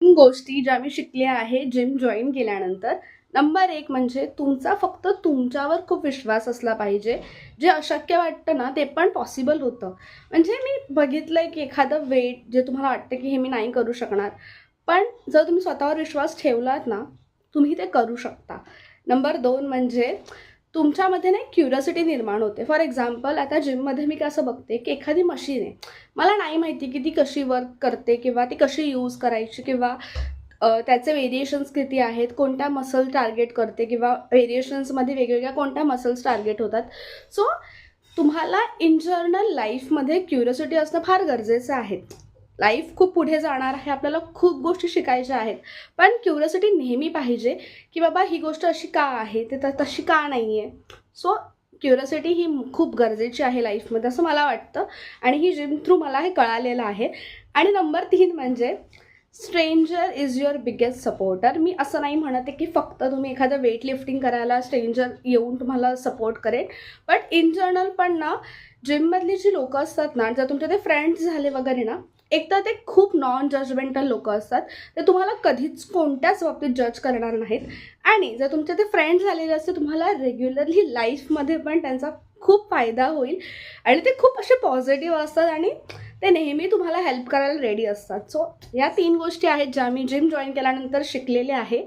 3 गोष्टी ज्या मी शिकल्या आहे जिम जॉइन केल्यानंतर. नंबर 1 म्हणजे तुमचा फक्त तुमच्यावर खूप विश्वास असला पाहिजे. जे अशक्य वाटतं ना, ते पण पॉसिबल होतं. म्हणजे मी बघितलंय की एखादं वेट जे तुम्हाला वाटतं की हे मी नाही करू शकणार. पण जर तुम्ही स्वतःवर विश्वास ठेवलात ना, तुम्ही ते करू शकता. नंबर 2 म्हणजे तुमच्यामध्ये ना एक क्युरिओसिटी निर्माण होते. फॉर एक्झाम्पल आता जिममध्ये मी कसं बघते, की एखादी मशीन आहे. मला नाही माहिती की ती कशी वर्क करते किंवा ती कशी यूज करायची किंवा त्याचे व्हेरिएशन्स किती आहेत, कोणत्या मसल टार्गेट करते किंवा व्हेरिएशन्समध्ये वेगवेगळ्या कोणत्या मसल्स टार्गेट होतात. सो तुम्हाला इन जनरल लाईफमध्ये क्युरिओसिटी असणं फार गरजेचं आहे. लाईफ खूप पुढे जाणार आहे, आपल्याला खूप गोष्टी शिकायच्या आहेत. पण क्युरिओसिटी नेहमी पाहिजे, की बाबा ही गोष्ट अशी का आहे, ते तशी का नाही आहे. सो क्युरिओसिटी ही खूप गरजेची आहे लाईफमध्ये असं मला वाटतं आणि ही जिम थ्रू मला हे कळालेलं आहे. आणि नंबर 3 म्हणजे stranger is your biggest supporter. मी असं नाही म्हणत आहे की फक्त तुम्ही एखादं वेट लिफ्टिंग करायला स्ट्रेंजर येऊन तुम्हाला सपोर्ट करेल. बट इन जनरल पण ना, जिममधली जी लोकं असतात ना, जर तुमचे ते फ्रेंड्स झाले वगैरे ना, एक तर ते खूप नॉन जजमेंटल लोकं असतात. ते तुम्हाला कधीच कोणत्याच बाबतीत जज करणार नाहीत. आणि जर तुमचे ते फ्रेंड्स झालेले असते, तुम्हाला रेग्युलरली लाईफमध्ये पण त्यांचा खूप फायदा होईल. आणि ते खूप असे पॉझिटिव्ह असतात आणि ते नेहमी तुम्हाला हेल्प करायला रेडी असतात. सो या 3 गोष्टी आहेत ज्या मी जिम जॉइन केल्यानंतर शिकलेले आहे.